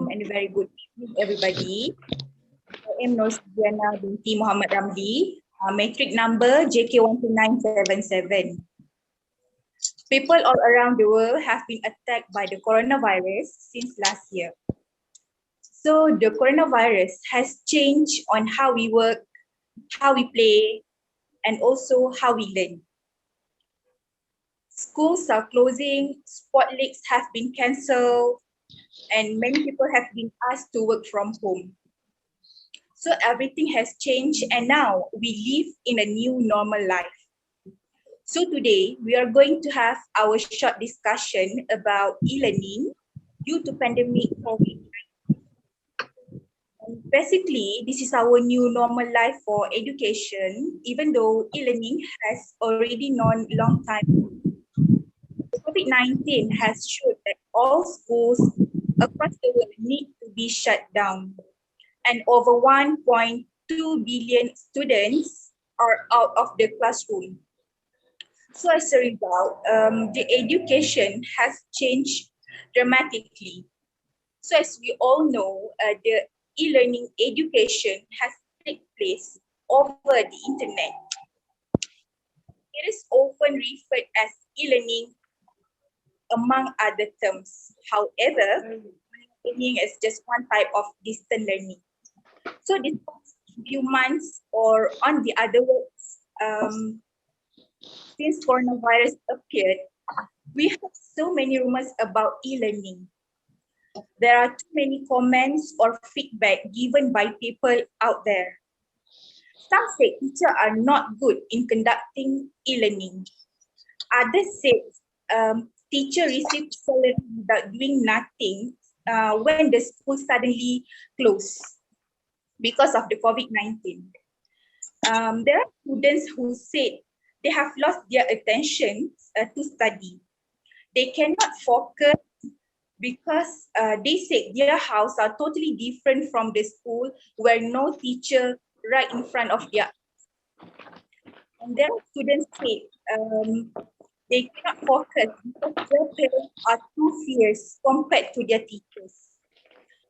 Assalamualaikum and a very good evening, everybody. I am Nasri binti Muhammad Ramli, matric number JK12977. People all around the world have been attacked by the coronavirus since last year. So the coronavirus has changed on how we work, how we play, and also how we learn. Schools are closing, sport leagues have been cancelled, and many people have been asked to work from home. So everything has changed and now we live in a new normal life. So today we are going to have our short discussion about e-learning due to pandemic COVID-19. Basically, this is our new normal life for education, even though e-learning has already known long time. COVID-19 has shown that all schools across the world need to be shut down, and over 1.2 billion students are out of the classroom. So as a result, the education has changed dramatically. So as we all know, the e-learning education has taken place over the internet. It is often referred as e-learning among other terms. However, learning is just one type of distant learning. So this few months, or on the other words, since coronavirus appeared, we have so many rumors about e-learning. There are too many comments or feedback given by people out there. Some say teachers are not good in conducting e-learning. Others say teacher receive salary without doing nothing when the school suddenly closed because of the COVID-19. There are students who said they have lost their attention to study. They cannot focus because they said their house are totally different from the school where no teacher right in front of their eyes. And there are students say they cannot focus because their parents are too fierce compared to their teachers.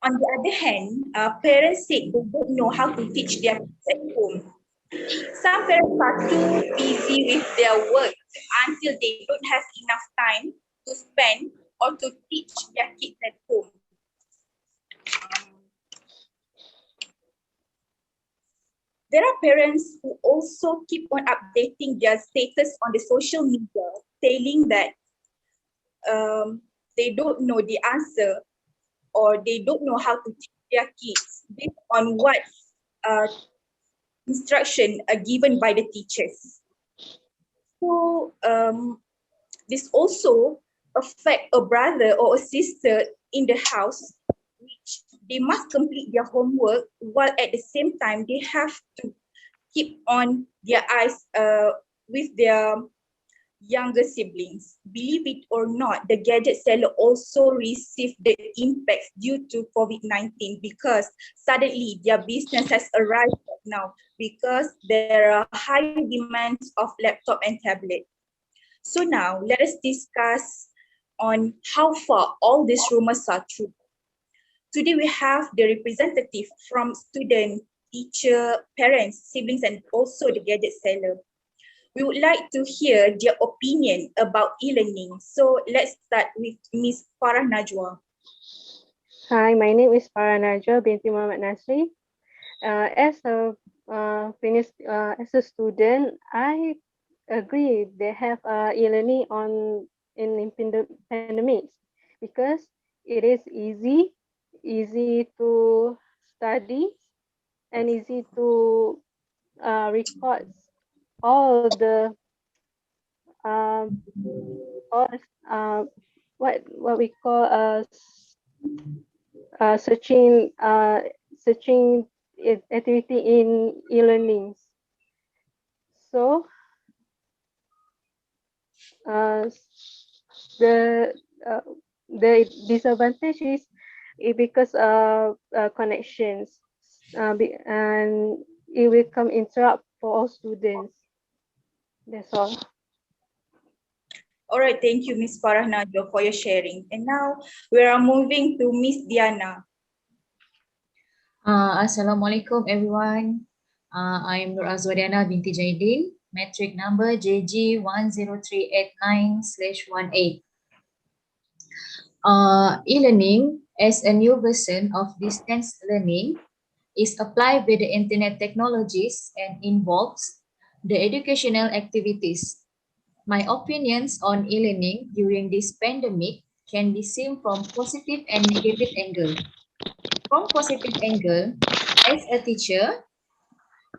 On the other hand, parents say they don't know how to teach their kids at home. Some parents are too busy with their work until they don't have enough time to spend or to teach their kids at home. There are parents who also keep on updating their status on the social media, telling that they don't know the answer or they don't know how to teach their kids based on what instruction are given by the teachers. So this also affect a brother or a sister in the house, which they must complete their homework while at the same time they have to keep on their eyes with their younger siblings. Believe it or not, the gadget seller also received the impact due to COVID-19 because suddenly their business has arrived now because there are high demands of laptop and tablet. So now let us discuss on how far all these rumors are true. Today we have the representative from student, teacher, parents, siblings, and also the gadget seller. We would like to hear their opinion about e-learning. So let's start with Ms. Farah Najwa. Hi, my name is Najwa binti Muhammad Nasri. As a student, I agree they have e-learning in pandemics because it is easy to study and easy to record all the what we call searching activity in e-learning. So the disadvantage is because of connections, and it will come interrupt for all students. That's all. All right, thank you, Ms. Farah Najwa, for your sharing. And now we are moving to Ms. Diana. Assalamualaikum everyone. I am Nur Azwariana binti Jaidin, metric number JG10389/18. E-learning as a new version of distance learning is applied with the internet technologies and involves the educational activities. My opinions on e-learning during this pandemic can be seen from positive and negative angle. From positive angle, as a teacher,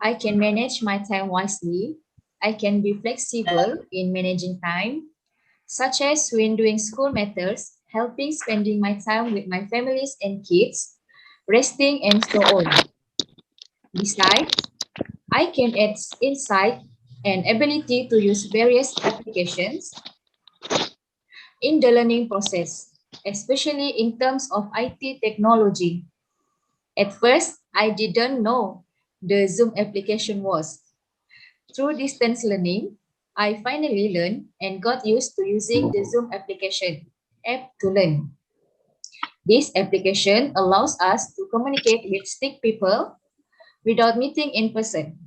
I can manage my time wisely. I can be flexible in managing time, such as when doing school matters, helping spending my time with my families and kids, resting, and so on. Besides, I can add insight and ability to use various applications in the learning process, especially in terms of IT technology. At first, I didn't know the Zoom application was. Through distance learning, I finally learned and got used to using the Zoom application app to learn. This application allows us to communicate with stick people without meeting in person.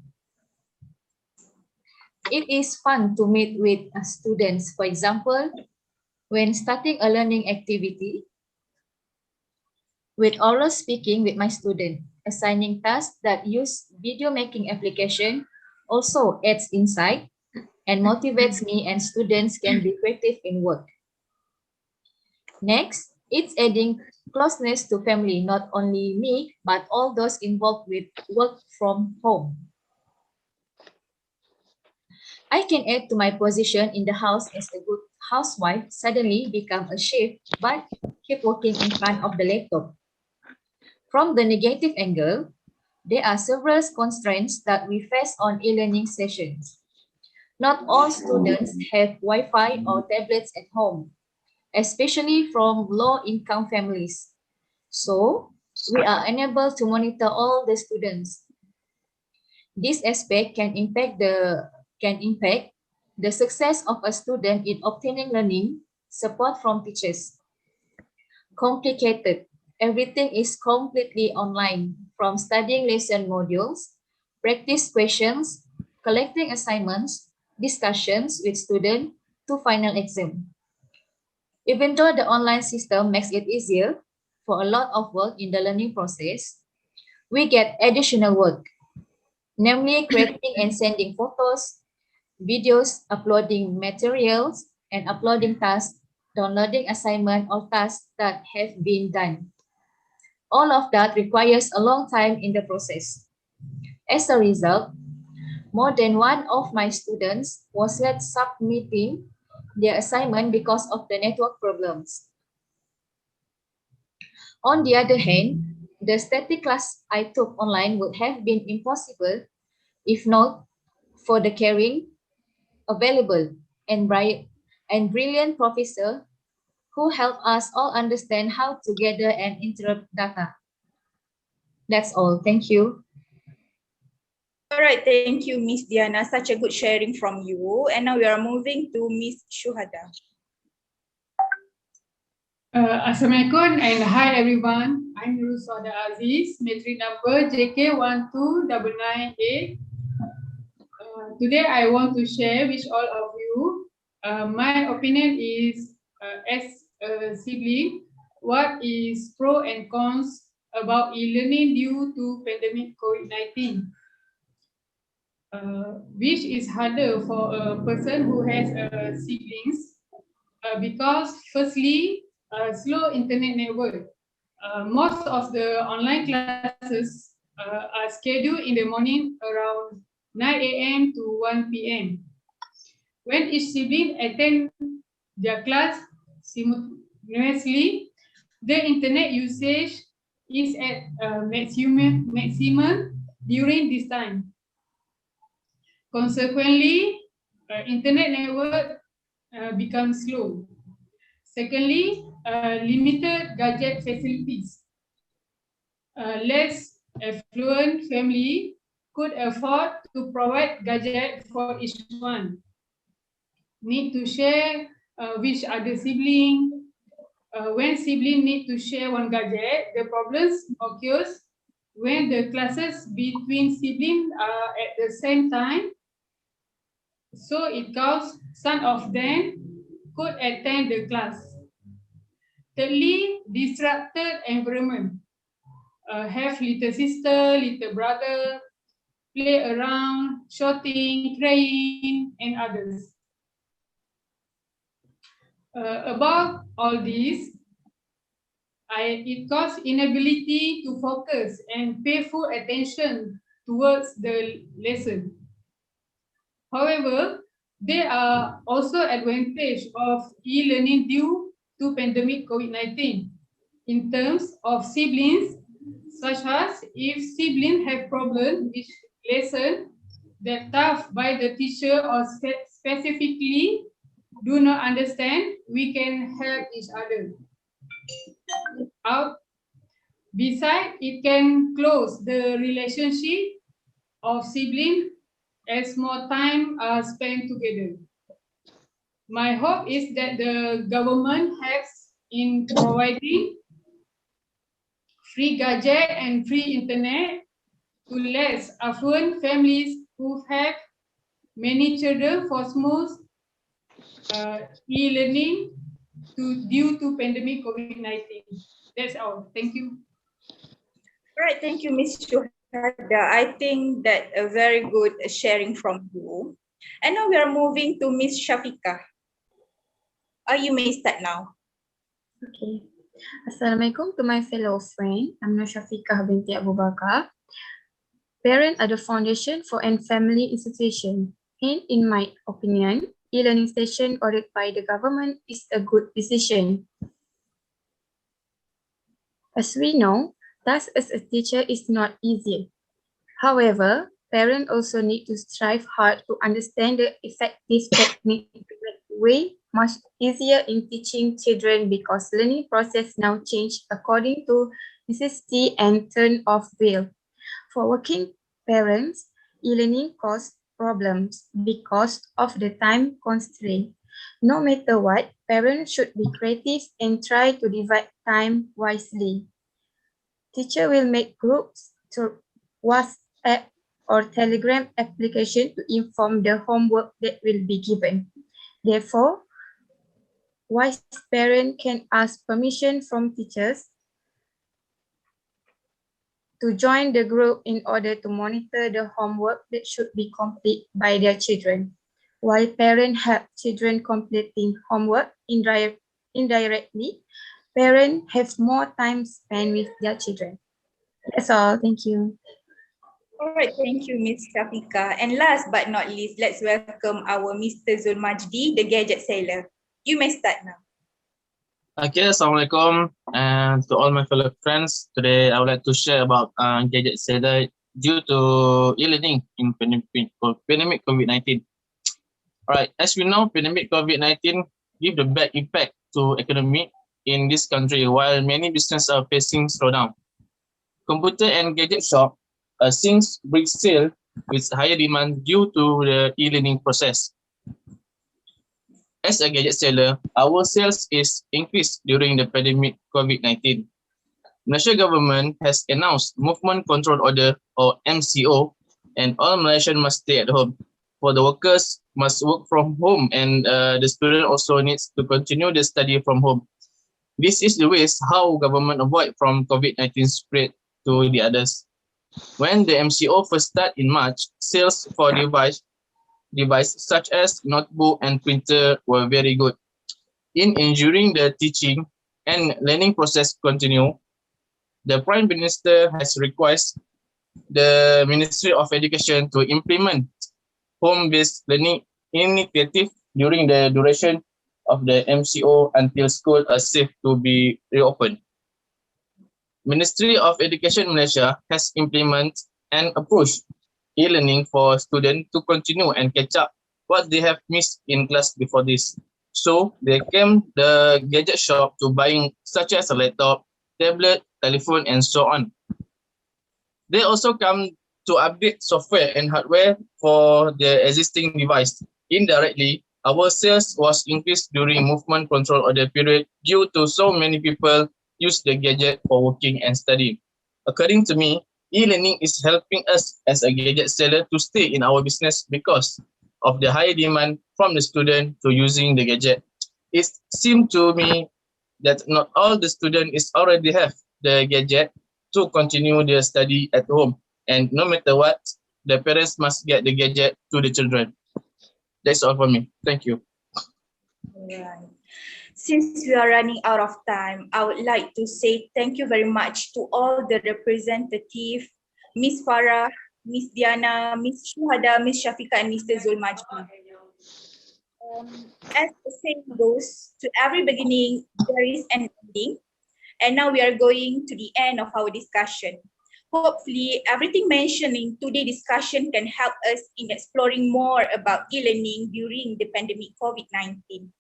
It is fun to meet with students. For example, when starting a learning activity, with oral speaking with my student, assigning tasks that use video making application also adds insight and motivates me, and students can be creative in work. Next, it's adding closeness to family, not only me, but all those involved with work from home. I can add to my position in the house as a good housewife suddenly become a chef, but keep working in front of the laptop. From the negative angle, there are several constraints that we face on e-learning sessions. Not all students have Wi-Fi or tablets at home, especially from low-income families. So, we are unable to monitor all the students. This aspect can impact the success of a student in obtaining learning support from teachers. Complicated. Everything is completely online, from studying lesson modules, practice questions, collecting assignments, discussions with students, to final exam. Even though the online system makes it easier for a lot of work in the learning process, we get additional work, namely creating and sending photos, videos, uploading materials, and uploading tasks, downloading assignment or tasks that have been done. All of that requires a long time in the process. As a result, more than one of my students was late submitting their assignment because of the network problems. On the other hand, the static class I took online would have been impossible if not for the caring, available, and brilliant professor who helped us all understand how to gather and interpret data. That's all. Thank you. All right, thank you, Miss Diana. Such a good sharing from you. And now we are moving to Miss Suhada. Assalamualaikum and hi everyone. I'm Soraya Aziz, metric number JK12998. Today I want to share with all of you my opinion is as a sibling, what is pro and cons about e-learning due to pandemic COVID-19. Which is harder for a person who has siblings because firstly, slow internet network. Most of the online classes are scheduled in the morning around 9 a.m. to 1 p.m. When each sibling attend their class simultaneously, the internet usage is at maximum during this time. Consequently, internet network becomes slow. Secondly, limited gadget facilities. Less affluent family could afford to provide gadget for each one. Need to share which other sibling. When sibling need to share one gadget, the problems occurs when the classes between siblings are at the same time, so it counts some of them could attend the class. Thirdly, disrupted environment. Have little sister, little brother, play around, shouting, crying, and others. Above all this, it causes inability to focus and pay full attention towards the lesson. However, there are also advantages of e-learning due to pandemic COVID-19 in terms of siblings, such as if siblings have problems with lesson that taught by the teacher or specifically do not understand, we can help each other out. Besides, it can close the relationship of siblings as more time are spent together. My hope is that the government helps in providing free gadget and free internet to less affluent families who have many children for smooth e-learning due to pandemic COVID-19. That's all. Thank you. All right, thank you, Ms. Suhada. I think that a very good sharing from you. And now we are moving to Ms. Shafiqah. You may start now. Okay. Assalamualaikum to my fellow friend. I'm Shafiqah binti Abu Bakar. Parents are the foundation for any family institution. And in my opinion, e-learning station ordered by the government is a good decision. As we know, task as a teacher is not easy. However, parents also need to strive hard to understand the effective technique to make way much easier in teaching children because learning process now change according to necessity and turn of will. For working parents, e-learning causes problems because of the time constraint. No matter what, parents should be creative and try to divide time wisely. Teacher will make groups to WhatsApp or Telegram application to inform the homework that will be given. Therefore, wise parent can ask permission from teachers to join the group in order to monitor the homework that should be complete by their children. While parents help children completing homework indirectly, parents have more time spent with their children. That's all. Thank you. All right, thank you, Ms. Shafiqah. And last but not least, let's welcome our Mr. Zul Majdi, the gadget seller. You may start now. Okay, Assalamualaikum, and to all my fellow friends. Today, I would like to share about gadget seller due to e-learning in pandemic COVID-19. All right, as we know, pandemic COVID-19 give the bad impact to economy in this country, while many businesses are facing slowdown. Computer and gadget shop since bring sale with higher demand due to the e-learning process. As a gadget seller, our sales is increased during the pandemic COVID-19. Malaysia government has announced Movement Control Order or MCO, and all Malaysians must stay at home. For the workers must work from home, and the student also needs to continue the study from home. This is the ways how government avoid from COVID-19 spread to the others. When the MCO first start in March, sales for device such as notebook and printer were very good. During the teaching and learning process continue, the Prime Minister has requested the Ministry of Education to implement home-based learning initiative during the duration of the MCO until school are safe to be reopened. Ministry of Education Malaysia has implemented and approved e-learning for students to continue and catch up what they have missed in class before this. So they came the gadget shop to buying such as a laptop, tablet, telephone, and so on. They also come to update software and hardware for the existing device. Indirectly, our sales was increased during movement control order period due to so many people use the gadget for working and studying. According to me, E-learning is helping us as a gadget seller to stay in our business because of the high demand from the student to using the gadget. It seemed to me that not all the students is already have the gadget to continue their study at home. And no matter what, the parents must get the gadget to the children. That's all for me. Thank you. Right. Since we are running out of time, I would like to say thank you very much to all the representative, Miss Farah, Miss Diana, Miss Suhada, Miss Shafiqah, and Mr. Zul Majdi. As the saying goes, to every beginning, there is an ending. And now we are going to the end of our discussion. Hopefully, everything mentioned in today's discussion can help us in exploring more about e-learning during the pandemic COVID-19.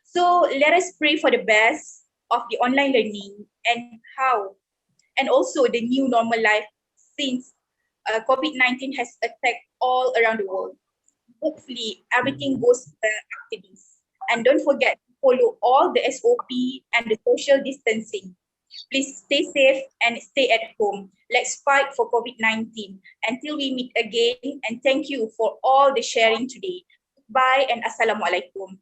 So let us pray for the best of the online learning and how, and also the new normal life since COVID-19 has attacked all around the world. Hopefully, everything goes well after this. And don't forget to follow all the SOP and the social distancing. Please stay safe and stay at home. Let's fight for COVID-19. Until we meet again, and thank you for all the sharing today. Bye and Assalamualaikum.